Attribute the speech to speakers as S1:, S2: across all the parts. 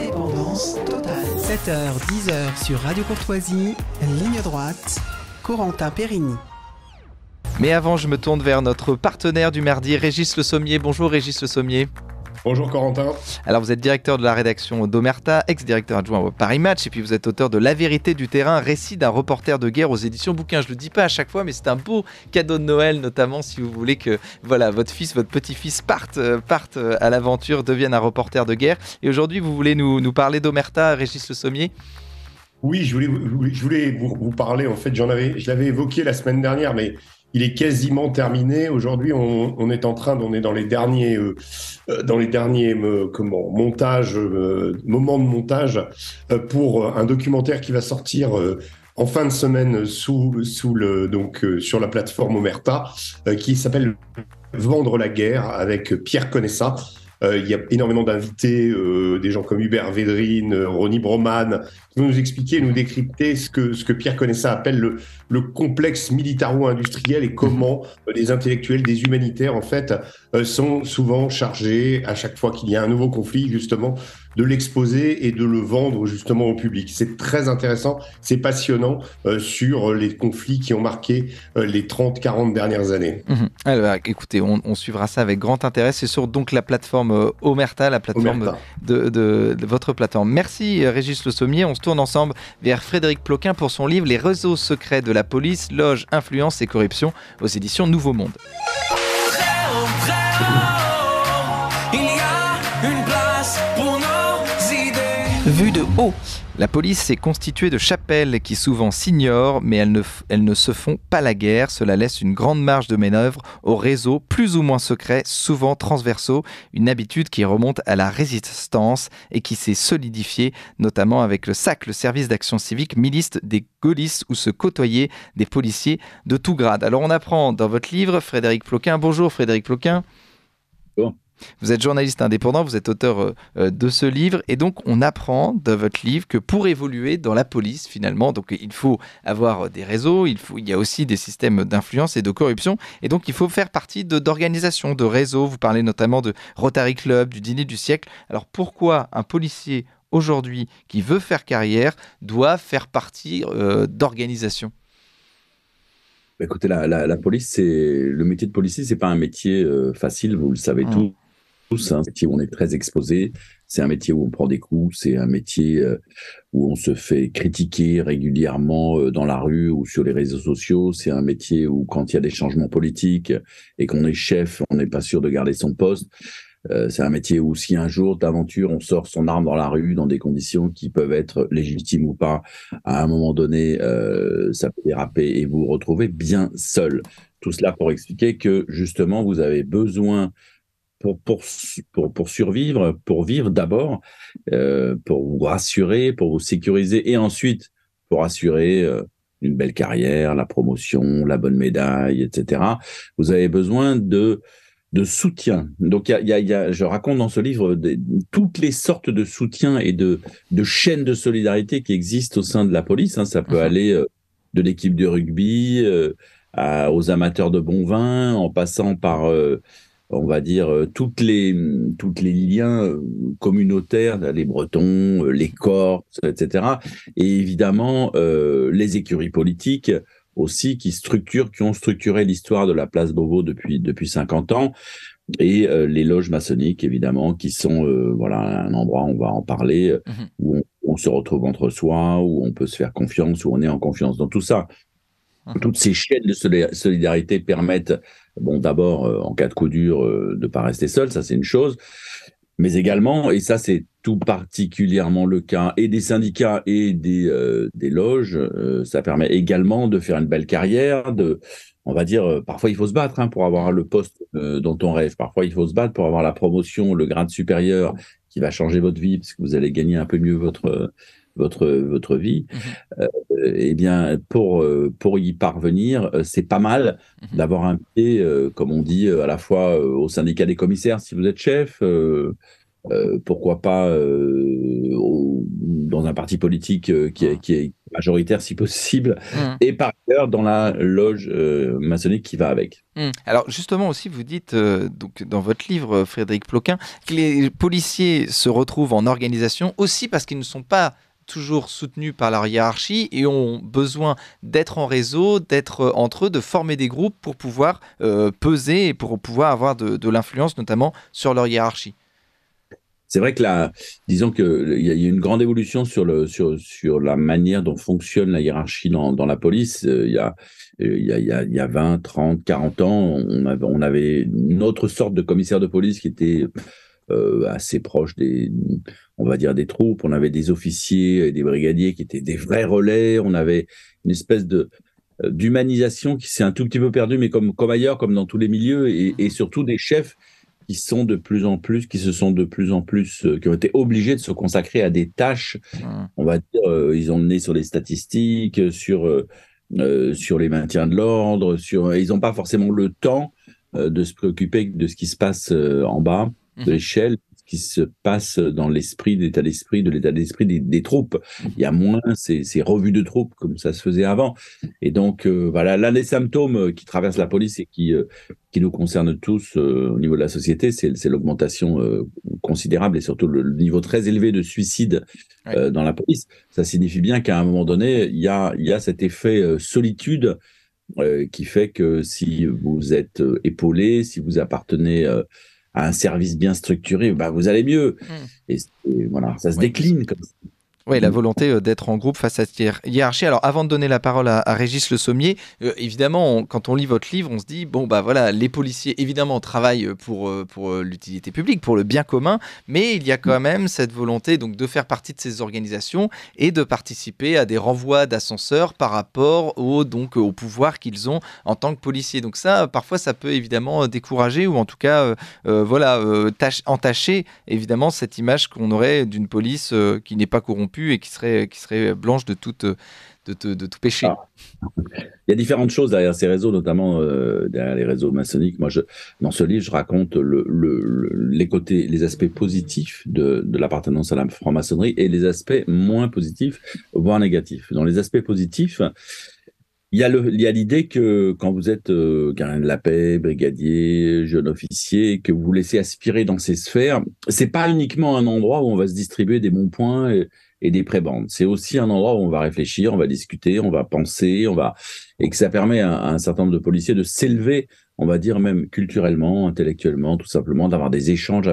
S1: Indépendance totale. 7h, 10h sur Radio Courtoisie, ligne droite, Corentin Périgny.
S2: Mais avant, je me tourne vers notre partenaire du mardi, Régis Le Sommier. Bonjour Régis Le Sommier.
S3: Bonjour Corentin.
S2: Alors vous êtes directeur de la rédaction d'Omerta, ex-directeur adjoint au Paris Match, et puis vous êtes auteur de La vérité du terrain, récit d'un reporter de guerre aux éditions Bouquin. Je le dis pas à chaque fois, mais c'est un beau cadeau de Noël, notamment si vous voulez que votre fils, votre petit-fils parte à l'aventure, devienne un reporter de guerre. Et aujourd'hui, vous voulez nous parler d'Omerta, Régis Le Sommier ?
S3: Oui, je voulais vous parler, en fait, je l'avais évoqué la semaine dernière, mais il est quasiment terminé. Aujourd'hui, on est dans les derniers, montages, moments de montage pour un documentaire qui va sortir en fin de semaine sur la plateforme Omerta, qui s'appelle Vendre la guerre avec Pierre Conessa. Il y a énormément d'invités, des gens comme Hubert Védrine, Ronnie Broman, qui vont nous expliquer, nous décrypter ce que Pierre Conessa appelle le complexe militaro-industriel et comment les intellectuels, des humanitaires, en fait, sont souvent chargés, à chaque fois qu'il y a un nouveau conflit, justement, de l'exposer et de le vendre, justement, au public. C'est très intéressant, c'est passionnant sur les conflits qui ont marqué les 30-40 dernières années.
S2: Alors, écoutez, on suivra ça avec grand intérêt. C'est sur donc la plateforme Omerta, la plateforme de votre plateforme. Merci Régis Le Sommier. On se tourne ensemble vers Frédéric Ploquin pour son livre Les réseaux secrets de la police, loges, influence et corruption aux éditions Nouveau Monde. Vue de haut. La police est constituée de chapelles qui souvent s'ignorent, mais elles ne se font pas la guerre. Cela laisse une grande marge de manœuvre aux réseaux plus ou moins secrets, souvent transversaux. Une habitude qui remonte à la résistance et qui s'est solidifiée, notamment avec le SAC, le service d'action civique, milice des gaullistes où se côtoyaient des policiers de tout grade. Alors on apprend dans votre livre, Frédéric Ploquin. Bonjour Frédéric Ploquin.
S4: Bonjour.
S2: Vous êtes journaliste indépendant, vous êtes auteur de ce livre et donc on apprend dans votre livre que pour évoluer dans la police finalement, donc il faut avoir des réseaux, il y a aussi des systèmes d'influence et de corruption et donc il faut faire partie d'organisations, de réseaux. Vous parlez notamment de Rotary Club, du dîner du siècle. Alors pourquoi un policier aujourd'hui qui veut faire carrière doit faire partie d'organisations ?
S4: Écoutez, la police, le métier de policier, c'est pas un métier facile, vous le savez tous. C'est un métier où on est très exposé, c'est un métier où on prend des coups, c'est un métier où on se fait critiquer régulièrement dans la rue ou sur les réseaux sociaux, c'est un métier où quand il y a des changements politiques et qu'on est chef, on n'est pas sûr de garder son poste. C'est un métier où si un jour d'aventure on sort son arme dans la rue dans des conditions qui peuvent être légitimes ou pas, à un moment donné ça peut déraper et vous vous retrouvez bien seul. Tout cela pour expliquer que justement vous avez besoin pour survivre, pour vivre d'abord, pour vous rassurer, pour vous sécuriser et ensuite pour assurer une belle carrière, la promotion, la bonne médaille, etc. Vous avez besoin de soutien. Donc, je raconte dans ce livre toutes les sortes de soutiens et de chaînes de solidarité qui existent au sein de la police. Ça peut aller de l'équipe de rugby aux amateurs de bon vin, en passant par, on va dire, toutes les liens communautaires, les Bretons, les Corses, etc. Et évidemment, les écuries politiques aussi qui ont structuré l'histoire de la place Beauvau depuis 50 ans et les loges maçonniques évidemment qui sont un endroit, on va en parler, où on se retrouve entre soi, où on peut se faire confiance, où on est en confiance. Dans tout ça, toutes ces chaînes de solidarité permettent, d'abord en cas de coup dur de pas rester seul, ça c'est une chose, mais également, et ça c'est tout particulièrement le cas et des syndicats et des loges, ça permet également de faire une belle carrière, on va dire, parfois il faut se battre pour avoir le poste dont on rêve, parfois il faut se battre pour avoir la promotion, le grade supérieur qui va changer votre vie, parce que vous allez gagner un peu mieux votre vie. Eh bien, pour y parvenir, c'est pas mal d'avoir un pied, comme on dit, à la fois au syndicat des commissaires si vous êtes chef, pourquoi pas dans un parti politique qui est majoritaire si possible,
S2: Mmh.
S4: et par ailleurs dans la loge maçonnique qui va avec.
S2: Alors justement aussi, vous dites donc dans votre livre, Frédéric Ploquin, que les policiers se retrouvent en organisation aussi parce qu'ils ne sont pas toujours soutenus par leur hiérarchie et ont besoin d'être en réseau, d'être entre eux, de former des groupes pour pouvoir peser et pour pouvoir avoir de l'influence notamment sur leur hiérarchie.
S4: C'est vrai que disons qu'il y a une grande évolution sur la manière dont fonctionne la hiérarchie dans la police. Il y a 20, 30, 40 ans, on avait une autre sorte de commissaire de police qui était assez proche on va dire des troupes. On avait des officiers et des brigadiers qui étaient des vrais relais. On avait une espèce d'humanisation qui s'est un tout petit peu perdue, mais comme ailleurs, comme dans tous les milieux, et surtout des chefs qui se sont de plus en plus, qui ont été obligés de se consacrer à des tâches, on va dire, ils ont le nez sur les statistiques, sur les maintiens de l'ordre, ils n'ont pas forcément le temps de se préoccuper de ce qui se passe en bas de l'échelle, ce qui se passe dans l'état d'esprit des troupes. Il y a moins ces revues de troupes comme ça se faisait avant. Et donc, voilà, l'un des symptômes qui traversent la police et qui nous concerne tous au niveau de la société, c'est l'augmentation considérable et surtout le niveau très élevé de suicides dans la police. Ça signifie bien qu'à un moment donné, il y a cet effet solitude qui fait que si vous êtes épaulé, si vous appartenez à un service bien structuré, vous allez mieux. Et voilà, ça se décline comme ça.
S2: Oui, la volonté d'être en groupe face à cette hiérarchie. Alors, avant de donner la parole à Régis Le Sommier, évidemment, quand on lit votre livre, on se dit, voilà, les policiers, évidemment, travaillent pour l'utilité publique, pour le bien commun, mais il y a quand même cette volonté donc, de faire partie de ces organisations et de participer à des renvois d'ascenseurs par rapport au pouvoir qu'ils ont en tant que policiers. Donc ça, parfois, ça peut évidemment décourager ou en tout cas, entacher, évidemment, cette image qu'on aurait d'une police qui n'est pas corrompue et qui serait blanche de tout péché.
S4: Il y a différentes choses derrière ces réseaux, notamment derrière les réseaux maçonniques. Moi, dans ce livre, je raconte les aspects positifs de l'appartenance à la franc-maçonnerie et les aspects moins positifs, voire négatifs. Dans les aspects positifs, il y a l'idée que quand vous êtes gardien de la paix, brigadier, jeune officier, que vous vous laissez aspirer dans ces sphères, c'est pas uniquement un endroit où on va se distribuer des bons points et des prébendes. C'est aussi un endroit où on va réfléchir, on va discuter, on va penser, et que ça permet à un certain nombre de policiers de s'élever, on va dire même culturellement, intellectuellement, tout simplement, d'avoir des échanges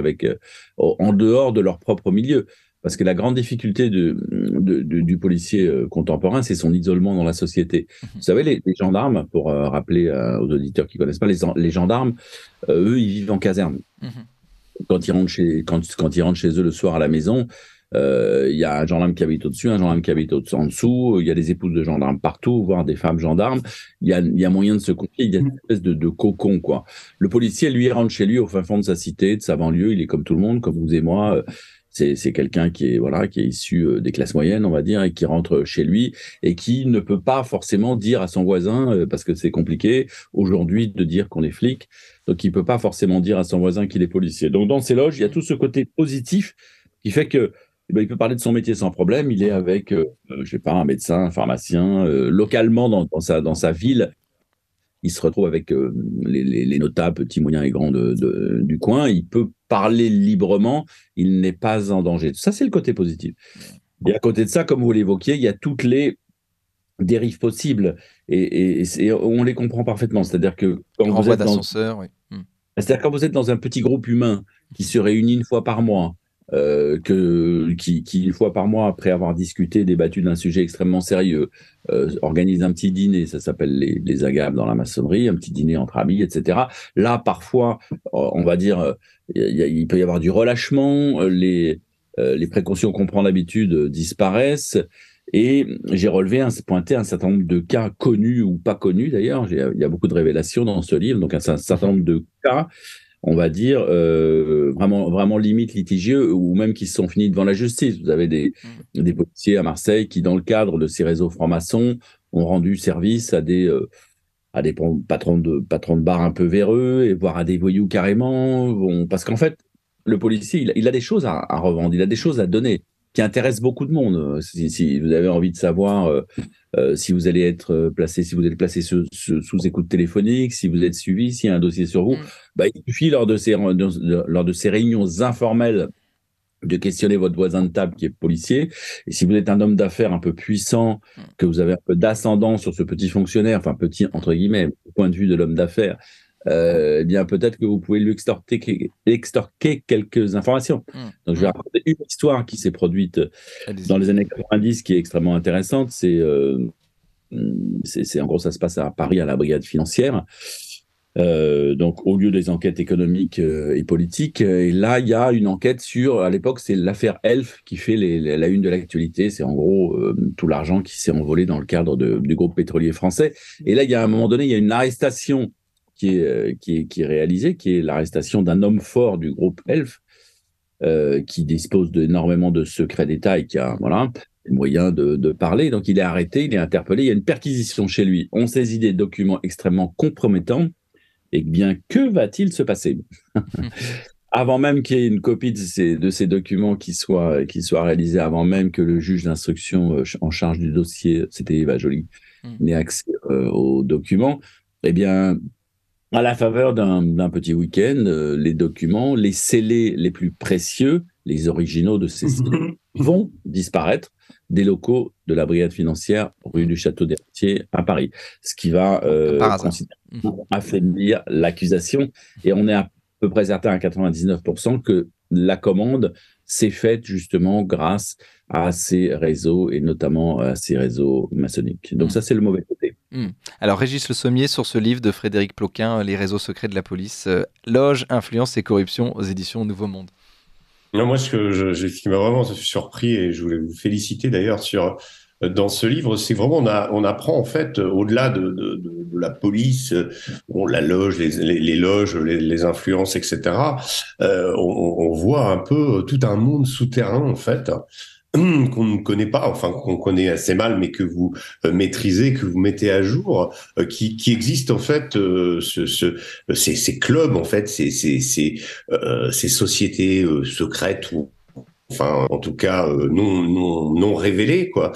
S4: en dehors de leur propre milieu. Parce que la grande difficulté du policier contemporain, c'est son isolement dans la société. Vous savez, les gendarmes, pour rappeler aux auditeurs qui ne connaissent pas, les gendarmes, eux, ils vivent en caserne. Quand ils rentrent chez eux le soir à la maison, il y a un gendarme qui habite au-dessus, un gendarme qui habite en dessous, il y a des épouses de gendarmes partout, voire des femmes gendarmes. Il y a moyen de se confier, il y a une espèce de cocon, quoi. Le policier, lui, rentre chez lui au fin fond de sa cité, de sa banlieue, il est comme tout le monde, comme vous et moi. C'est quelqu'un qui est issu des classes moyennes, on va dire, et qui rentre chez lui et qui ne peut pas forcément dire à son voisin, parce que c'est compliqué aujourd'hui de dire qu'on est flic, donc il peut pas forcément dire à son voisin qu'il est policier. Donc dans ces loges, il y a tout ce côté positif qui fait que il peut parler de son métier sans problème. Il est avec, je sais pas, un médecin, un pharmacien, localement dans sa ville. Il se retrouve avec les notables, petits, moyens et grands du coin. Il peut parler librement. Il n'est pas en danger. Ça, c'est le côté positif. Et à côté de ça, comme vous l'évoquiez, il y a toutes les dérives possibles. Et on les comprend parfaitement. C'est-à-dire que quand vous êtes
S2: d'ascenseur, oui.
S4: C'est-à-dire quand vous êtes dans un petit groupe humain qui se réunit une fois par mois, qui une fois par mois, après avoir discuté, débattu d'un sujet extrêmement sérieux, organise un petit dîner, ça s'appelle les agapes dans la maçonnerie, un petit dîner entre amis, etc. Là, parfois, on va dire, il peut y avoir du relâchement, les précautions qu'on prend d'habitude disparaissent, et j'ai pointé un certain nombre de cas connus ou pas connus d'ailleurs, il y a beaucoup de révélations dans ce livre, donc un certain nombre de cas, on va dire, vraiment, vraiment limite litigieux, ou même qui se sont finis devant la justice. Vous avez des policiers à Marseille qui, dans le cadre de ces réseaux francs-maçons, ont rendu service à des patrons de bar un peu véreux, et voire à des voyous carrément. Parce qu'en fait, le policier, il a des choses à revendre, il a des choses à donner. qui intéresse beaucoup de monde. Si vous avez envie de savoir si vous allez être placé, si vous êtes placé sous écoute téléphonique, si vous êtes suivi, s'il y a un dossier sur vous, il suffit lors de ces réunions informelles de questionner votre voisin de table qui est policier. Et si vous êtes un homme d'affaires un peu puissant, que vous avez un peu d'ascendant sur ce petit fonctionnaire, enfin petit entre guillemets, du point de vue de l'homme d'affaires, eh bien peut-être que vous pouvez lui extorquer quelques informations. Donc je vais raconter une histoire qui s'est produite dans les années 90 qui est extrêmement intéressante. C'est en gros, ça se passe à Paris, à la brigade financière. Donc au lieu des enquêtes économiques et politiques, et là il y a une enquête sur, à l'époque c'est l'affaire Elf qui fait la une de l'actualité. C'est en gros tout l'argent qui s'est envolé dans le cadre du groupe pétrolier français. Et là il y a un moment donné, il y a une arrestation qui est réalisée, qui est l'arrestation d'un homme fort du groupe Elf, qui dispose d'énormément de secrets d'État et qui a les moyens de parler. Donc il est arrêté, il est interpellé, il y a une perquisition chez lui. On saisit des documents extrêmement compromettants. Et bien, que va-t-il se passer avant même qu'il y ait une copie de ces documents qui soit réalisée, avant même que le juge d'instruction en charge du dossier, c'était Eva Joly, n'ait accès aux documents, eh bien, à la faveur d'un petit week-end, les documents, les scellés les plus précieux, les originaux de ces scellés, vont disparaître des locaux de la brigade financière rue du Château d'Hertier à Paris. Ce qui va considérablement affaiblir l'accusation. Et on est à peu près certain à 99% que la commande s'est faite justement grâce à ces réseaux et notamment à ces réseaux maçonniques. Donc ça, c'est le mauvais côté.
S2: Alors Régis Le Sommier, sur ce livre de Frédéric Ploquin, Les réseaux secrets de la police, Loge, influence et corruption aux éditions Nouveau Monde.
S3: Non, moi, ce qui m'a vraiment surpris, et je voulais vous féliciter d'ailleurs dans ce livre, c'est vraiment on apprend en fait au-delà de la police, la loge, les loges, les influences, etc. On voit un peu tout un monde souterrain en fait qu'on ne connaît pas, enfin qu'on connaît assez mal, mais que vous maîtrisez, que vous mettez à jour, qui existe en fait, ces clubs en fait, ces sociétés secrètes ou enfin en tout cas non révélées quoi,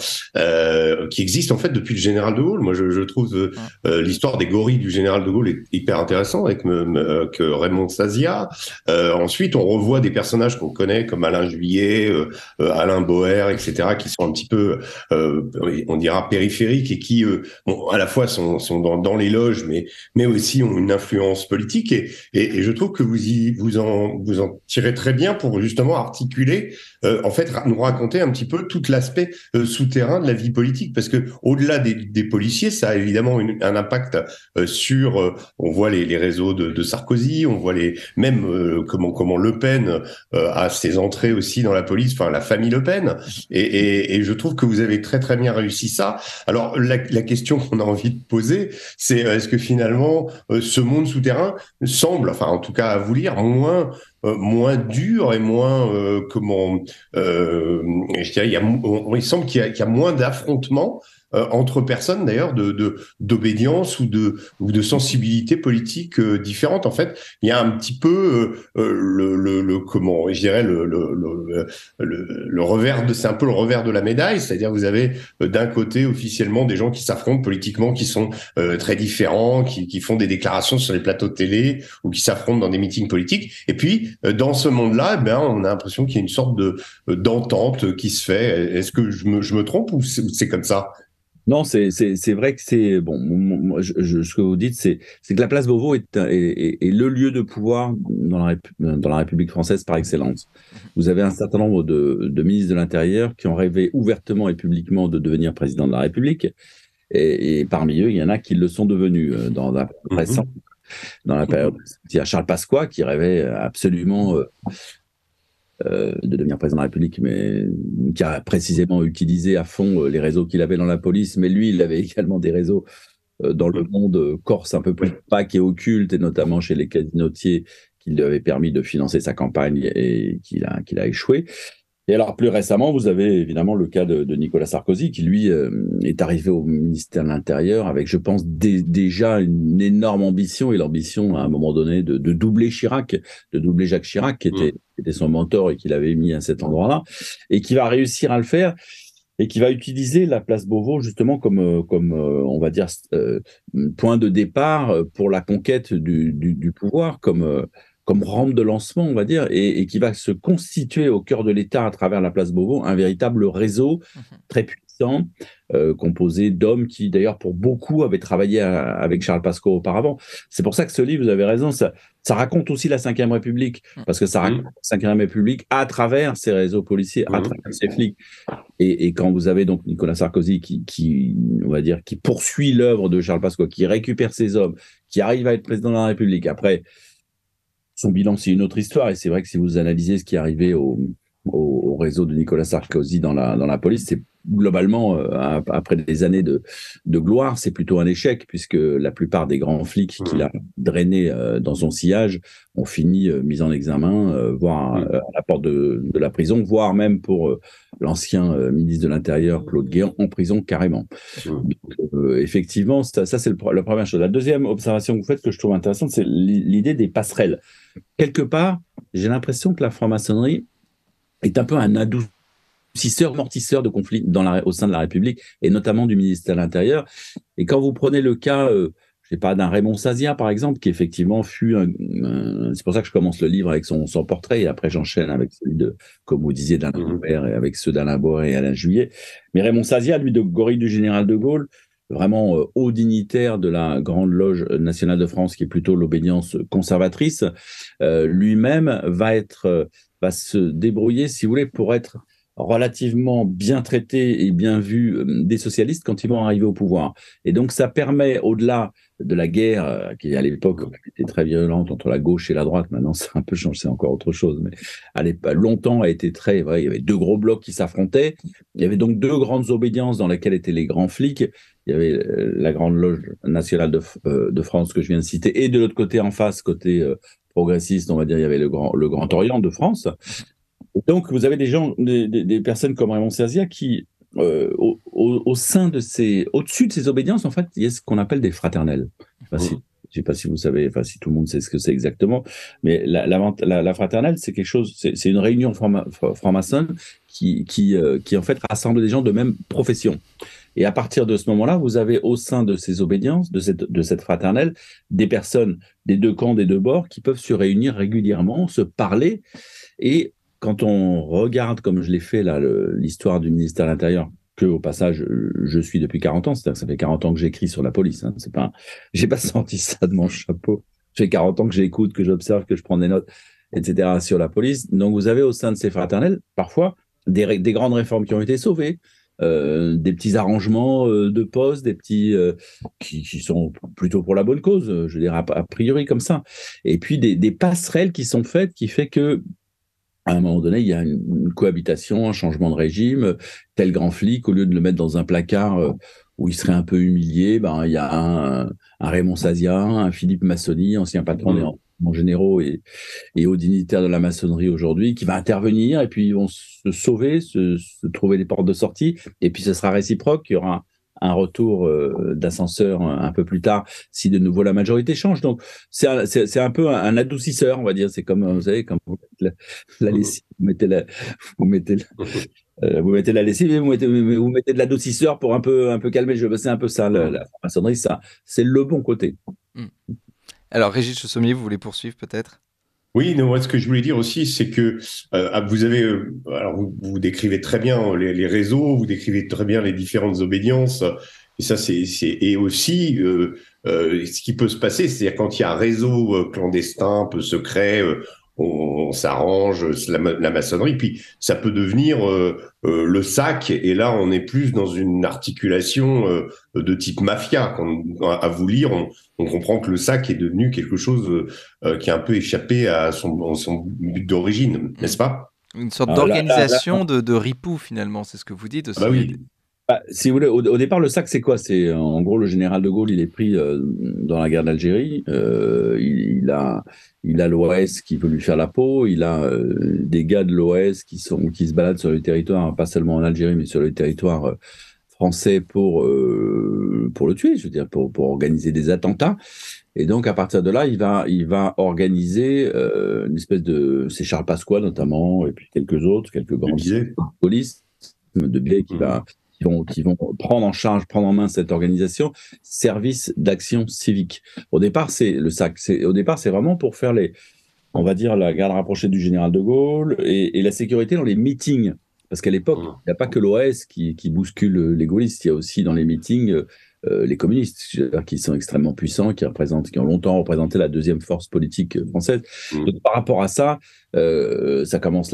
S3: qui existent en fait depuis le général de Gaulle. Moi je trouve l'histoire des gorilles du général de Gaulle est hyper intéressante avec Raymond Sazia. Ensuite on revoit des personnages qu'on connaît comme Alain Juillet, Alain Boer, etc., qui sont un petit peu on dira périphériques et qui à la fois sont dans les loges mais aussi ont une influence politique et je trouve que vous en tirez très bien pour justement articuler en fait nous raconter un petit peu tout l'aspect souterrain de la vie politique, parce que au-delà des policiers, ça a évidemment un impact sur on voit les réseaux de Sarkozy, on voit même comment Le Pen a ses entrées aussi dans la police, enfin la famille Le Pen, et je trouve que vous avez très très bien réussi ça. Alors la question qu'on a envie de poser, c'est est-ce que finalement ce monde souterrain semble, enfin en tout cas à vous lire, moins dur et moins je dirais il semble qu'il y a moins d'affrontements entre personnes d'ailleurs d'obédience ou de sensibilité politique différentes. En fait, il y a un petit peu comment je dirais le revers c'est un peu le revers de la médaille, c'est-à-dire vous avez d'un côté officiellement des gens qui s'affrontent politiquement, qui sont très différents, qui font des déclarations sur les plateaux de télé ou qui s'affrontent dans des meetings politiques, et puis dans ce monde-là, ben on a l'impression qu'il y a une sorte d'entente qui se fait. Est-ce que je me trompe ou c'est comme ça?
S4: Non, c'est vrai que c'est bon. Ce que vous dites, c'est que la place Beauvau est le lieu de pouvoir dans la République française par excellence. Vous avez un certain nombre de ministres de l'Intérieur qui ont rêvé ouvertement et publiquement de devenir président de la République, et parmi eux, il y en a qui le sont devenus dans la récente. Dans la période, il y a Charles Pasqua qui rêvait absolument de devenir président de la République, mais qui a précisément utilisé à fond les réseaux qu'il avait dans la police. Mais lui, il avait également des réseaux dans le monde corse un peu plus opaque et occulte, et notamment chez les casinotiers, qui lui avaient permis de financer sa campagne et qu'il a échoué. Et alors, plus récemment, vous avez évidemment le cas de Nicolas Sarkozy, qui lui est arrivé au ministère de l'Intérieur avec, je pense, déjà une énorme ambition, et l'ambition à un moment donné de doubler Chirac, de doubler Jacques Chirac, qui était son mentor et qui l'avait mis à cet endroit-là, et qui va réussir à le faire, et qui va utiliser la place Beauvau justement comme on va dire, point de départ pour la conquête du pouvoir, comme rampe de lancement, on va dire, et qui va se constituer au cœur de l'État à travers la place Beauvau, un véritable réseau très puissant, composé d'hommes qui, d'ailleurs, pour beaucoup, avaient travaillé avec Charles Pasqua auparavant. C'est pour ça que ce livre, vous avez raison, ça raconte aussi la Ve République, parce que ça raconte la Ve République à travers ces réseaux policiers, à travers ces flics. Et quand vous avez donc Nicolas Sarkozy qui on va dire, qui poursuit l'œuvre de Charles Pasqua, qui récupère ses hommes, qui arrive à être président de la République, après, son bilan, c'est une autre histoire. Et c'est vrai que si vous analysez ce qui est arrivé au réseau de Nicolas Sarkozy dans la police, c'est globalement, après des années de gloire, c'est plutôt un échec, puisque la plupart des grands flics qu'il a drainés dans son sillage ont fini mis en examen, voire à la porte de la prison, voire même pour l'ancien ministre de l'Intérieur, Claude Guéant, en prison carrément. Donc, effectivement, ça c'est la première chose. La deuxième observation que vous faites, que je trouve intéressante, c'est l'idée des passerelles. Quelque part, j'ai l'impression que la franc-maçonnerie est un peu un adoucisseur, amortisseur de conflits au sein de la République, et notamment du ministère de l'Intérieur. Et quand vous prenez le cas, je sais pas, d'un Raymond Sazia, par exemple, qui effectivement fut c'est pour ça que je commence le livre avec son portrait, et après j'enchaîne avec celui de, comme vous disiez, d'Alain Bourret, et avec ceux d'Alain Bourret et Alain Juillet. Mais Raymond Sazia, lui, de gorille du général de Gaulle, vraiment haut dignitaire de la Grande Loge nationale de France, qui est plutôt l'obédience conservatrice, lui-même va se débrouiller, si vous voulez, pour être relativement bien traité et bien vu des socialistes quand ils vont arriver au pouvoir. Et donc, ça permet, au-delà de la guerre qui, à l'époque, était très violente entre la gauche et la droite, maintenant, ça a un peu changé, c'est encore autre chose, mais longtemps a été très... Ouais, il y avait deux gros blocs qui s'affrontaient. Il y avait donc deux grandes obédiences dans lesquelles étaient les grands flics. Il y avait la Grande Loge nationale de France que je viens de citer, et de l'autre côté, en face, côté progressiste, on va dire, il y avait le Grand Orient de France. Donc, vous avez des personnes comme Raymond Sazia qui, au sein au-dessus de ces obédiences, en fait, il y a ce qu'on appelle des fraternelles. Enfin, je ne sais pas si vous savez, enfin, si tout le monde sait ce que c'est exactement, mais la fraternelle, c'est quelque chose, c'est une réunion franc-maçonne qui, en fait, rassemble des gens de même profession. Et à partir de ce moment-là, vous avez au sein de ces obédiences, de cette fraternelle, des personnes des deux camps, des deux bords, qui peuvent se réunir régulièrement, se parler. Et quand on regarde, comme je l'ai fait là, l'histoire du ministère de l'Intérieur, que au passage, je suis depuis 40 ans, c'est-à-dire que ça fait 40 ans que j'écris sur la police. Hein, j'ai pas sorti ça de mon chapeau. Ça fait 40 ans que j'écoute, que j'observe, que je prends des notes, etc. sur la police. Donc vous avez au sein de ces fraternelles, parfois, des grandes réformes qui ont été sauvées. Des petits arrangements de postes, des petits qui sont plutôt pour la bonne cause, je dirais a priori comme ça. Et puis des passerelles qui sont faites, qui fait que à un moment donné, il y a une cohabitation, un changement de régime. Tel grand flic, au lieu de le mettre dans un placard où il serait un peu humilié, ben il y a un Raymond Sazia, un Philippe Massoni, ancien patron des renseignements généraux et hauts dignitaires de la maçonnerie aujourd'hui, qui va intervenir, et puis ils vont se sauver, se trouver des portes de sortie, et puis ce sera réciproque. Il y aura un retour d'ascenseur un peu plus tard si de nouveau la majorité change. Donc c'est un peu un adoucisseur, on va dire. C'est comme, vous savez, comme vous mettez la lessive, vous mettez la lessive et vous mettez de l'adoucisseur pour un peu calmer. C'est un peu ça, la maçonnerie, ça, c'est le bon côté.
S2: Alors Régis Chaussommier, vous voulez poursuivre peut-être ?
S3: Oui, non, moi, ce que je voulais dire aussi, c'est que vous avez, alors vous décrivez très bien les réseaux, vous décrivez très bien les différentes obédiences, et ça, et aussi ce qui peut se passer, c'est-à-dire quand il y a un réseau clandestin, un peu secret, on s'arrange, la maçonnerie, puis ça peut devenir le SAC, et là, on est plus dans une articulation de type mafia. À vous lire, on comprend que le SAC est devenu quelque chose qui a un peu échappé à son but d'origine, n'est-ce pas ?
S2: Une sorte d'organisation de ripoux, finalement, c'est ce que vous dites aussi.
S3: Bah oui.
S4: Si vous voulez, au départ, le SAC, c'est quoi? C'est en gros le général de Gaulle, il est pris dans la guerre d'Algérie. Il a l'OAS qui veut lui faire la peau. Il a des gars de l'OAS qui se baladent sur le territoire, pas seulement en Algérie, mais sur le territoire français pour le tuer. Je veux dire, pour organiser des attentats. Et donc à partir de là, il va organiser une espèce de, c'est Charles Pasqua notamment, et puis quelques grands polices de biais qui vont prendre en main cette organisation, service d'action civique. Au départ, c'est le SAC. Au départ, c'est vraiment pour faire on va dire, la garde rapprochée du général de Gaulle et la sécurité dans les meetings. Parce qu'à l'époque, il n'y a pas que l'OAS qui bouscule les gaullistes, il y a aussi dans les meetings les communistes, qui sont extrêmement puissants, qui ont longtemps représenté la deuxième force politique française. Donc, par rapport à ça, ça commence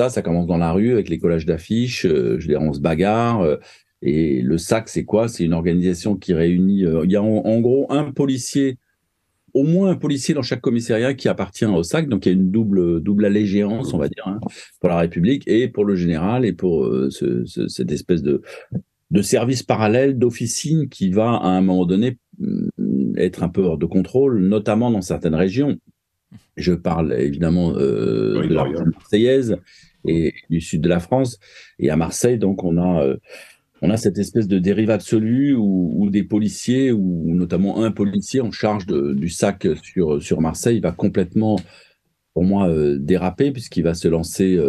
S4: dans la rue avec les collages d'affiches, on se bagarre. Et le SAC, c'est quoi? C'est une organisation qui réunit, il y a en gros au moins un policier dans chaque commissariat qui appartient au SAC, donc il y a une double allégeance, on va dire, pour la République et pour le général et pour cette espèce de service parallèle, d'officine qui va à un moment donné être un peu hors de contrôle, notamment dans certaines régions. Je parle évidemment de la région marseillaise et du sud de la France. Et à Marseille, donc, on a cette espèce de dérive absolue où des policiers, ou notamment un policier en charge du SAC sur Marseille, va complètement, pour moi, déraper, puisqu'il va se lancer,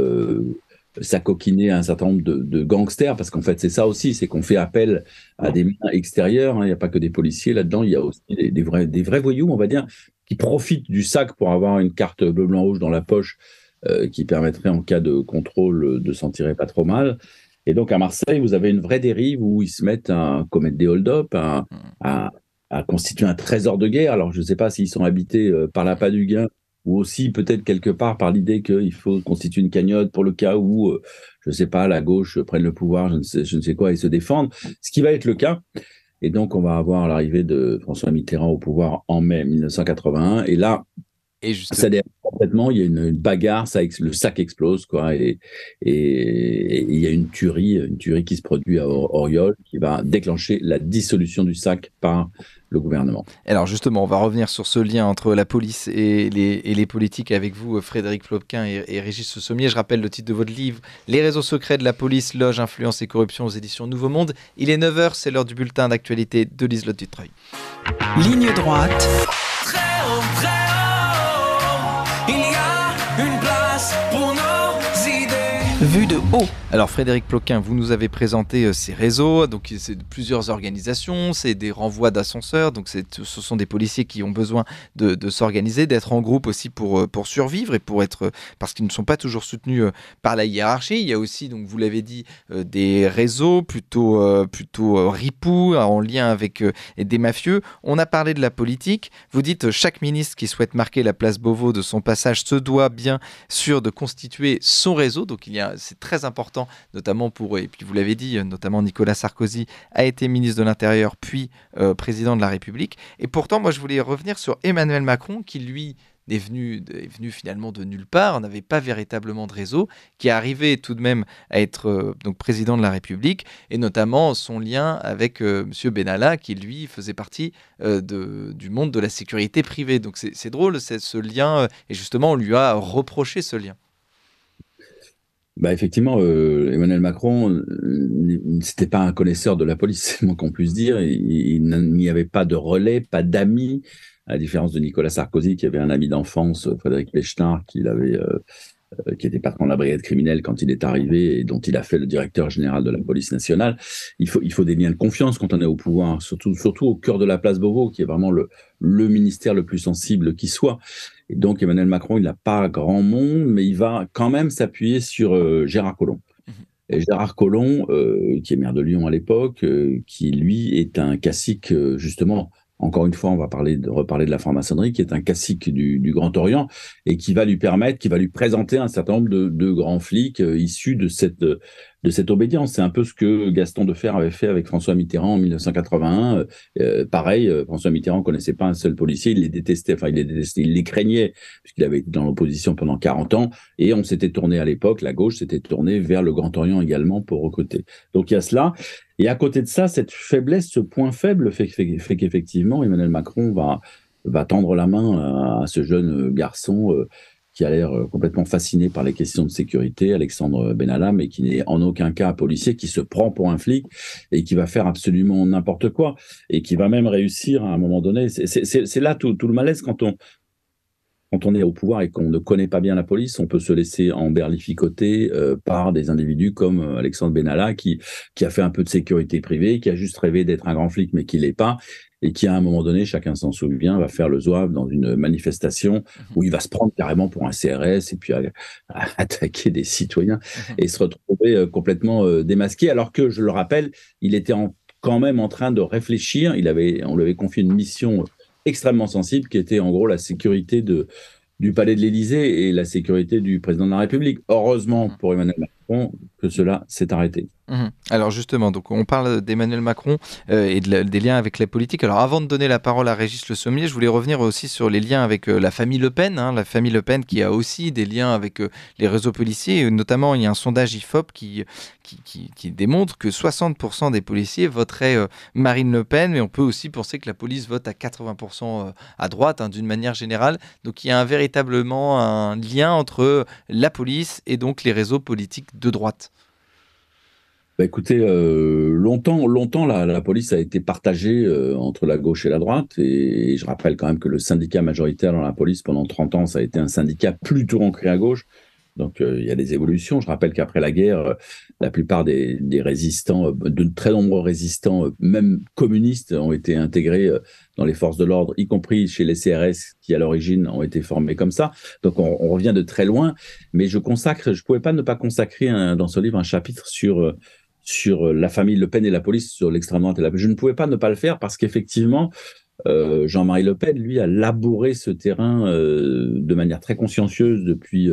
S4: s'acoquiner à un certain nombre de gangsters, parce qu'en fait, c'est ça aussi, c'est qu'on fait appel à des mains extérieures. Il n'y a pas que des policiers là-dedans, il y a aussi des vrais voyous, on va dire, qui profitent du SAC pour avoir une carte bleu, blanc, rouge dans la poche, qui permettrait, en cas de contrôle, de s'en tirer pas trop mal. Et donc, à Marseille, vous avez une vraie dérive où ils se mettent à commettre des hold-up, à constituer un trésor de guerre. Alors, je ne sais pas s'ils sont habités par l'appât du gain ou aussi peut-être quelque part par l'idée qu'il faut constituer une cagnotte pour le cas où, je ne sais pas, la gauche prenne le pouvoir, je ne sais quoi, et se défendre. Ce qui va être le cas. Et donc, on va avoir l'arrivée de François Mitterrand au pouvoir en mai 1981. Et là, ça dérape complètement, il y a une bagarre, le SAC explose, quoi, et il y a une tuerie qui se produit à Auriol, qui va déclencher la dissolution du SAC par le gouvernement.
S2: Alors justement, on va revenir sur ce lien entre la police et les politiques avec vous, Frédéric Flopquin et Régis Sommier. Je rappelle le titre de votre livre, Les réseaux secrets de la police, loge, influence et corruption, aux éditions Nouveau Monde. Il est 9h, c'est l'heure du bulletin d'actualité de Liselotte Dutreuil.
S1: Ligne droite. Vue de haut.
S2: Alors Frédéric Ploquin, vous nous avez présenté ces réseaux, donc c'est plusieurs organisations, c'est des renvois d'ascenseurs, donc ce sont des policiers qui ont besoin de s'organiser, d'être en groupe aussi pour survivre et parce qu'ils ne sont pas toujours soutenus par la hiérarchie. Il y a aussi, donc vous l'avez dit, des réseaux plutôt ripoux, en lien avec des mafieux. On a parlé de la politique. Vous dites chaque ministre qui souhaite marquer la place Beauvau de son passage se doit bien sûr de constituer son réseau. Donc c'est très important, notamment et puis vous l'avez dit, notamment Nicolas Sarkozy a été ministre de l'Intérieur, puis président de la République. Et pourtant, moi je voulais revenir sur Emmanuel Macron, qui lui est venu finalement de nulle part, n'avait pas véritablement de réseau, qui est arrivé tout de même à être donc président de la République, et notamment son lien avec M. Benalla, qui lui faisait partie du monde de la sécurité privée. Donc c'est drôle, c'est ce lien, et justement on lui a reproché ce lien.
S4: Effectivement, Emmanuel Macron, c'était pas un connaisseur de la police, c'est le moins qu'on puisse dire. Il n'y avait pas de relais, pas d'amis, à la différence de Nicolas Sarkozy, qui avait un ami d'enfance, Frédéric Pechnard, qui était patron de la brigade criminelle quand il est arrivé et dont il a fait le directeur général de la police nationale. Il faut des liens de confiance quand on est au pouvoir, surtout au cœur de la place Beauvau, qui est vraiment le ministère le plus sensible qui soit. Et donc, Emmanuel Macron, il n'a pas grand monde, mais il va quand même s'appuyer sur Gérard Collomb. Et Gérard Collomb, qui est maire de Lyon à l'époque, qui, lui, est un cacique, justement, encore une fois, on va reparler de la franc-maçonnerie, qui est un cacique du Grand Orient, et qui va lui présenter un certain nombre de grands flics issus de cette obédience. C'est un peu ce que Gaston Defferre avait fait avec François Mitterrand en 1981. Pareil, François Mitterrand connaissait pas un seul policier, il les détestait, il les craignait, puisqu'il avait été dans l'opposition pendant 40 ans, et on s'était tourné à l'époque, la gauche s'était tournée vers le Grand Orient également pour recruter. Donc il y a cela. Et à côté de ça, cette faiblesse, ce point faible fait qu'effectivement, Emmanuel Macron va tendre la main à ce jeune garçon qui a l'air complètement fasciné par les questions de sécurité, Alexandre Benalla, mais qui n'est en aucun cas un policier, qui se prend pour un flic et qui va faire absolument n'importe quoi et qui va même réussir à un moment donné. C'est là tout le malaise quand on est au pouvoir et qu'on ne connaît pas bien la police, on peut se laisser emberlificoter par des individus comme Alexandre Benalla qui a fait un peu de sécurité privée, qui a juste rêvé d'être un grand flic mais qui l'est pas, et qui à un moment donné, chacun s'en souvient, va faire le zouave dans une manifestation où il va se prendre carrément pour un CRS et puis à attaquer des citoyens et se retrouver complètement démasqué, alors que, je le rappelle, il était quand même en train de réfléchir, on lui avait confié une mission extrêmement sensible qui était en gros la sécurité du palais de l'Élysée et la sécurité du président de la République. Heureusement pour Emmanuel Macron que cela s'est arrêté.
S2: Alors justement, donc on parle d'Emmanuel Macron et des liens avec la politique. Alors avant de donner la parole à Régis Le Sommier, je voulais revenir aussi sur les liens avec la famille Le Pen, la famille Le Pen qui a aussi des liens avec les réseaux policiers. Et notamment, il y a un sondage IFOP qui démontre que 60% des policiers voteraient Marine Le Pen, mais on peut aussi penser que la police vote à 80% à droite, d'une manière générale. Donc il y a véritablement un lien entre la police et donc les réseaux politiques de droite.
S4: Écoutez, longtemps la police a été partagée entre la gauche et la droite, et je rappelle quand même que le syndicat majoritaire dans la police pendant 30 ans, ça a été un syndicat plutôt ancré à gauche. Donc il y a des évolutions. Je rappelle qu'après la guerre, la plupart des résistants, de très nombreux résistants, même communistes, ont été intégrés dans les forces de l'ordre, y compris chez les CRS qui à l'origine ont été formés comme ça. Donc on revient de très loin. Mais je pouvais pas ne pas consacrer dans ce livre un chapitre sur la famille Le Pen et la police, sur l'extrême droite. Je ne pouvais pas ne pas le faire parce qu'effectivement, Jean-Marie Le Pen, lui, a labouré ce terrain de manière très consciencieuse depuis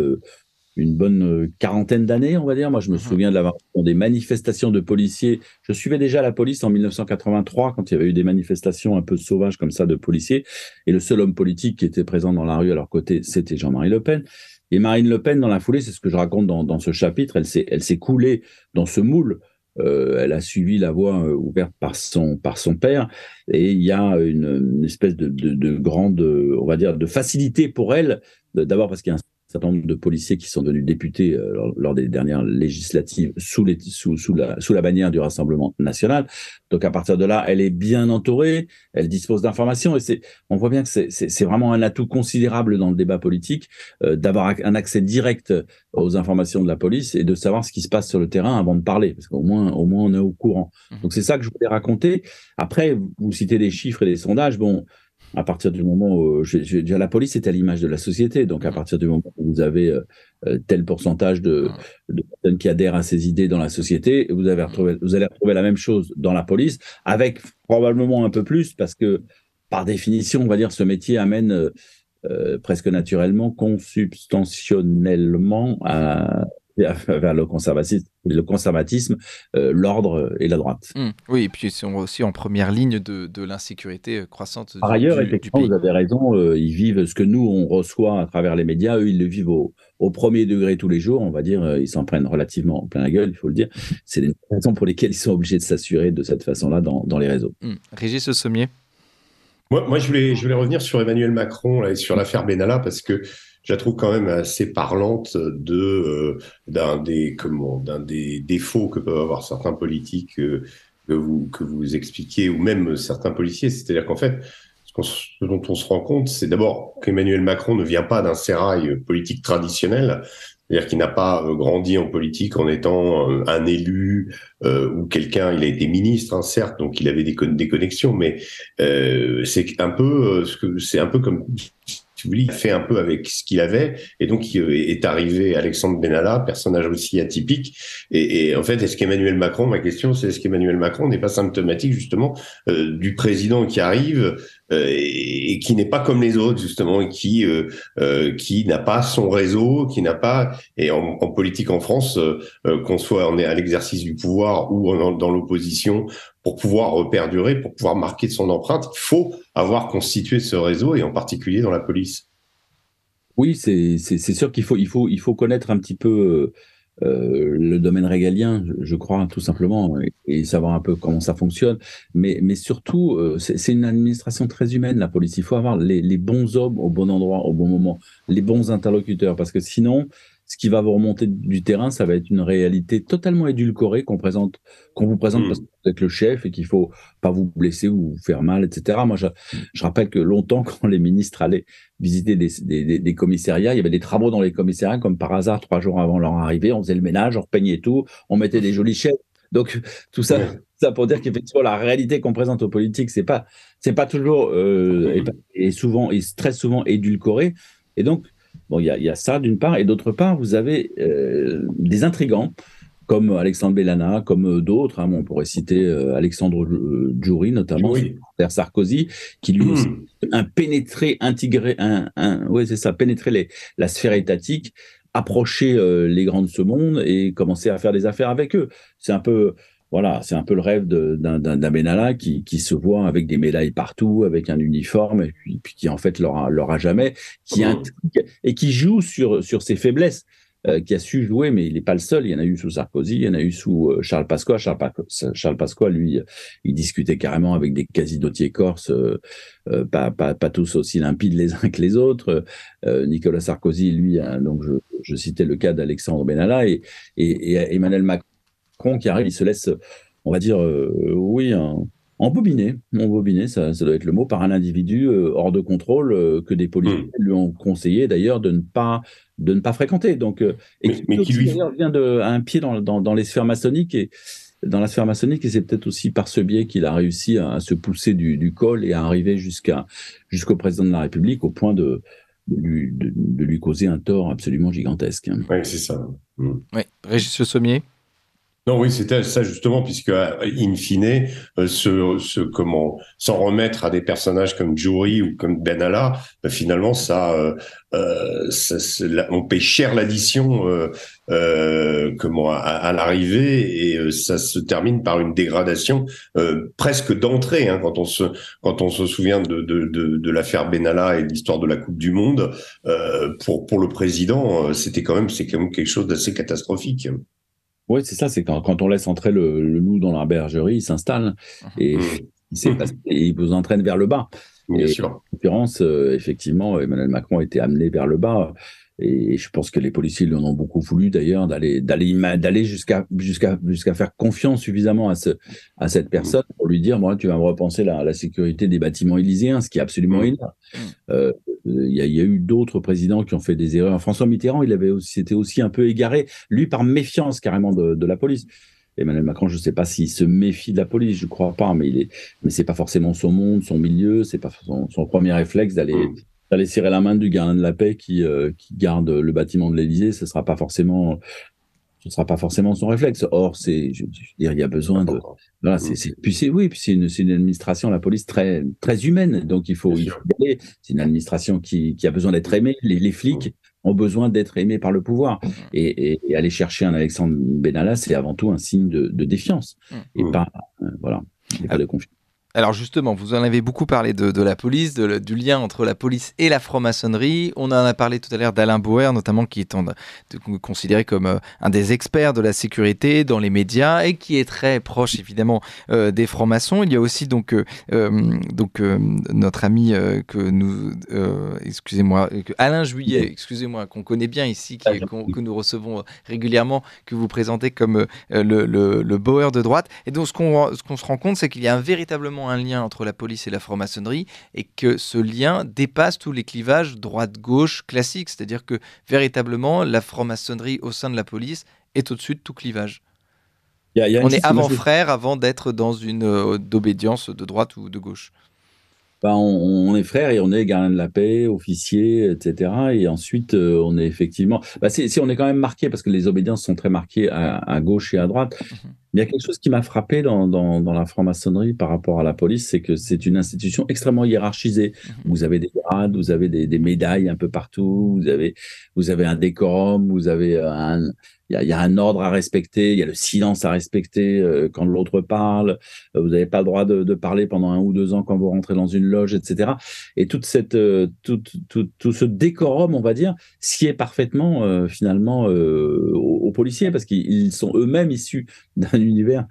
S4: une bonne quarantaine d'années, on va dire. Moi, je me souviens de des manifestations de policiers. Je suivais déjà la police en 1983, quand il y avait eu des manifestations un peu sauvages comme ça de policiers. Et le seul homme politique qui était présent dans la rue à leur côté, c'était Jean-Marie Le Pen. Et Marine Le Pen, dans la foulée, c'est ce que je raconte dans ce chapitre, elle s'est coulée dans ce moule. Elle a suivi la voie ouverte par son père, et il y a une espèce de grande, on va dire, de facilité pour elle, d'abord parce qu'il y a un certain nombre de policiers qui sont devenus députés lors des dernières législatives sous la bannière du Rassemblement national. Donc à partir de là, elle est bien entourée, elle dispose d'informations, et on voit bien que c'est vraiment un atout considérable dans le débat politique d'avoir un accès direct aux informations de la police et de savoir ce qui se passe sur le terrain avant de parler, parce qu'au moins on est au courant. Donc c'est ça que je voulais raconter. Après, vous citez des chiffres et des sondages. Bon, à partir du moment où la police est à l'image de la société, donc à partir du moment où vous avez tel pourcentage de personnes qui adhèrent à ces idées dans la société, vous allez retrouver la même chose dans la police, avec probablement un peu plus, parce que par définition, on va dire, ce métier amène presque naturellement, consubstantionnellement vers le conservatisme, l'ordre et la droite.
S2: Oui, et puis ils sont aussi en première ligne de l'insécurité croissante
S4: Par ailleurs,
S2: du
S4: effectivement,
S2: pays.
S4: vous avez raison, ils vivent ce que nous, on reçoit à travers les médias, eux, ils le vivent au premier degré tous les jours, on va dire, ils s'en prennent relativement plein la gueule, il faut le dire. C'est des raisons pour lesquelles ils sont obligés de s'assurer de cette façon-là dans les réseaux.
S2: Régis Le Sommier.
S3: Moi, je voulais revenir sur Emmanuel Macron là, et sur l'affaire Benalla, parce que je la trouve quand même assez parlante d'un des défauts que peuvent avoir certains politiques que vous expliquez, ou même certains policiers. C'est-à-dire qu'en fait, ce dont on se rend compte, c'est d'abord qu'Emmanuel Macron ne vient pas d'un sérail politique traditionnel. C'est-à-dire qu'il n'a pas grandi en politique en étant un élu ou quelqu'un. Il a été ministre, certes, donc il avait des connexions, mais c'est un peu comme, si vous voulez, il a fait un peu avec ce qu'il avait, et donc est arrivé Alexandre Benalla, personnage aussi atypique. Et en fait, ma question, c'est est-ce qu'Emmanuel Macron n'est pas symptomatique justement du président qui arrive et qui n'est pas comme les autres justement, et qui n'a pas son réseau, qui n'a pas, et en politique en France, qu'on soit à l'exercice du pouvoir ou dans l'opposition, pour pouvoir perdurer, pour pouvoir marquer de son empreinte, il faut avoir constitué ce réseau, et en particulier dans la police.
S4: Oui, c'est sûr qu'il faut connaître un petit peu le domaine régalien, je crois, tout simplement, et savoir un peu comment ça fonctionne. Mais surtout, c'est une administration très humaine, la police. Il faut avoir les bons hommes au bon endroit, au bon moment, les bons interlocuteurs, parce que sinon, ce qui va vous remonter du terrain, ça va être une réalité totalement édulcorée qu'on vous présente parce que vous êtes le chef et qu'il faut pas vous blesser ou vous faire mal, etc. Moi, je rappelle que longtemps, quand les ministres allaient visiter des commissariats, il y avait des travaux dans les commissariats, comme par hasard, 3 jours avant leur arrivée, on faisait le ménage, on repeignait tout, on mettait des jolies chaises. Donc, tout ça, ça pour dire qu'effectivement, la réalité qu'on présente aux politiques, c'est pas toujours, et souvent, et très souvent édulcoré. Et donc, bon, il y a ça d'une part, et d'autre part, vous avez des intrigants comme Alexandre Bellana, comme d'autres. Hein, on pourrait citer Alexandre Djouri, notamment, père Sarkozy, qui lui aussi a pénétré, pénétré la sphère étatique, approché les grands de ce monde et commencé à faire des affaires avec eux. C'est un peu le rêve d'un Benalla qui se voit avec des médailles partout, avec un uniforme, et puis qui en fait l'aura jamais, qui intrigue et qui joue sur ses faiblesses, qui a su jouer, mais il n'est pas le seul. Il y en a eu sous Sarkozy, il y en a eu sous Charles Pasqua. Charles Pasqua, lui, il discutait carrément avec des quasi-dotiers corses, pas tous aussi limpides les uns que les autres. Nicolas Sarkozy, lui, donc je citais le cas d'Alexandre Benalla et Emmanuel Macron qui arrive, il se laisse, on va dire, embobiner, ça doit être le mot, par un individu hors de contrôle que des policiers lui ont conseillé d'ailleurs de ne pas fréquenter. Donc, et qui lui vient à un pied dans les sphères maçonniques et dans la sphère maçonnique, et c'est peut-être aussi par ce biais qu'il a réussi à se pousser du col et à arriver jusqu'au président de la République au point de lui causer un tort absolument gigantesque.
S3: Oui, c'est ça.
S2: Oui, Régis Le Sommier.
S3: Non, oui, c'était ça justement, puisque in fine, s'en remettre à des personnages comme Djouri ou comme Benalla, finalement, on paye cher l'addition à l'arrivée, et ça se termine par une dégradation presque d'entrée. Hein, quand on se souvient de l'affaire Benalla et de l'histoire de la Coupe du Monde, pour le président, c'est quand même quelque chose d'assez catastrophique.
S4: Oui, c'est ça, c'est quand on laisse entrer le loup dans la bergerie, il s'installe et il vous entraîne vers le bas.
S3: Bien sûr.
S4: En l'occurrence, effectivement, Emmanuel Macron a été amené vers le bas. Et je pense que les policiers lui en ont beaucoup voulu d'ailleurs, d'aller jusqu'à faire confiance suffisamment à cette personne pour lui dire, moi, tu vas me repenser la sécurité des bâtiments élyséens, ce qui est absolument énorme. Il y a eu d'autres présidents qui ont fait des erreurs. François Mitterrand, c'était aussi un peu égaré, lui par méfiance carrément de la police. Emmanuel Macron, je ne sais pas s'il se méfie de la police, je ne crois pas, mais c'est pas forcément son monde, son milieu, c'est pas son premier réflexe d'aller serrer la main du gardien de la paix qui garde le bâtiment de l'Élysée. Ce sera pas forcément son réflexe. Or, je veux dire, il y a besoin de. Voilà, puis c'est une administration, la police, très très humaine. Donc il faut y aller. C'est une administration qui a besoin d'être aimée. Les flics ont besoin d'être aimés par le pouvoir. Et aller chercher un Alexandre Benalla, c'est avant tout un signe de défiance et pas pas de confiance.
S2: Alors justement, vous en avez beaucoup parlé de la police, du lien entre la police et la franc-maçonnerie. On en a parlé tout à l'heure d'Alain Bauer, notamment, qui est considéré comme un des experts de la sécurité dans les médias et qui est très proche, évidemment, des francs-maçons. Il y a aussi notre ami Alain Juillet, excusez-moi, qu'on connaît bien ici, que nous recevons régulièrement, que vous présentez comme le Bauer de droite. Et donc, ce qu'on se rend compte, c'est qu'il y a véritablement un lien entre la police et la franc-maçonnerie et que ce lien dépasse tous les clivages droite-gauche classiques. C'est-à-dire que véritablement, la franc-maçonnerie au sein de la police est au-dessus de tout clivage. On est avant-frères avant d'être dans une d'obédience de droite ou de gauche.
S4: On est frères et on est gardien de la paix, officier, etc. Et ensuite, on est effectivement... on est quand même marqué, parce que les obédiences sont très marquées à gauche et à droite. Il y a quelque chose qui m'a frappé dans la franc-maçonnerie par rapport à la police, c'est que c'est une institution extrêmement hiérarchisée. Vous avez des grades, vous avez des médailles un peu partout, vous avez un décorum, vous avez il y a un ordre à respecter, il y a le silence à respecter quand l'autre parle. Vous n'avez pas le droit de parler pendant 1 ou 2 ans quand vous rentrez dans une loge, etc. Et toute cette, tout ce décorum, on va dire, sied parfaitement finalement aux policiers parce qu'ils sont eux-mêmes issus d'un univers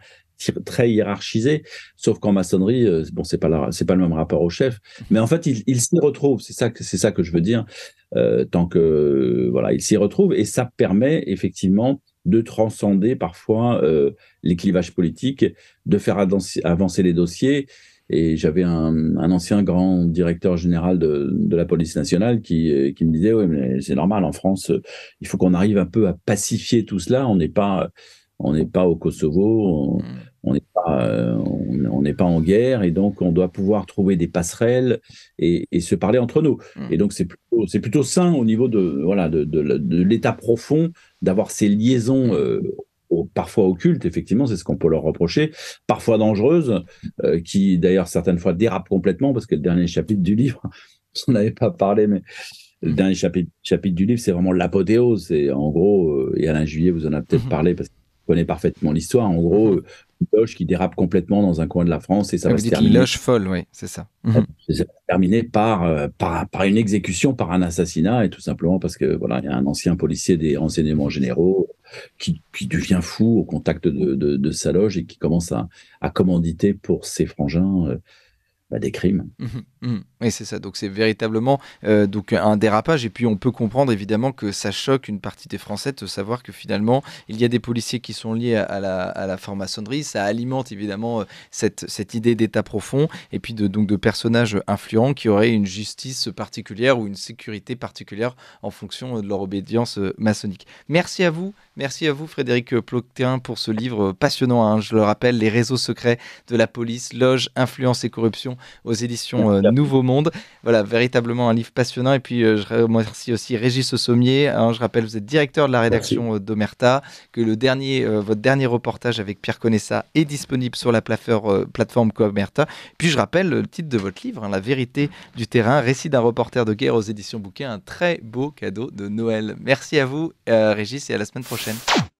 S4: très hiérarchisé, sauf qu'en maçonnerie, bon, c'est pas le même rapport au chef, mais en fait, ils s'y retrouvent. C'est ça que je veux dire. Tant que voilà, ils s'y retrouvent et ça permet effectivement de transcender parfois les clivages politiques, de faire avancer les dossiers. Et j'avais un ancien grand directeur général de la police nationale qui me disait, oui, mais c'est normal, en France, il faut qu'on arrive un peu à pacifier tout cela. On n'est pas au Kosovo, on n'est pas en guerre, et donc on doit pouvoir trouver des passerelles et se parler entre nous. Et donc c'est plutôt sain au niveau de l'état profond d'avoir ces liaisons parfois occultes, effectivement, c'est ce qu'on peut leur reprocher, parfois dangereuses, qui d'ailleurs certaines fois dérapent complètement, parce que le dernier chapitre du livre, on n'avait pas parlé, mais le dernier chapitre du livre, c'est vraiment l'apothéose. C'est en gros, et Alain Juillet vous en a peut-être parlé parce qu'il connaît parfaitement l'histoire. En gros, une loge qui dérape complètement dans un coin de la France et ça va se terminer.
S2: Une loge folle, oui, c'est ça.
S4: Ça va se terminer par une exécution, par un assassinat, et tout simplement parce que voilà, il y a un ancien policier des renseignements généraux qui devient fou au contact de sa loge et qui commence à commanditer pour ses frangins des crimes.
S2: Oui, c'est ça. Donc c'est véritablement donc un dérapage. Et puis on peut comprendre évidemment que ça choque une partie des Français de savoir que finalement il y a des policiers qui sont liés à la franc-maçonnerie. Ça alimente évidemment cette idée d'état profond et puis de personnages influents qui auraient une justice particulière ou une sécurité particulière en fonction de leur obédience maçonnique. Merci à vous Frédéric Ploquin pour ce livre passionnant, hein. Je le rappelle, Les réseaux secrets de la police, loge, influence et corruption aux éditions Nouveau Monde. Voilà, véritablement un livre passionnant. Et puis je remercie aussi Régis Sommier, hein. Je rappelle, vous êtes directeur de la rédaction d'Omerta, que votre dernier reportage avec Pierre Conessa est disponible sur la plateforme Omerta. Puis je rappelle le titre de votre livre, hein, La vérité du terrain, récit d'un reporter de guerre aux éditions Bouquin, un très beau cadeau de Noël. Merci à vous Régis et à la semaine prochaine.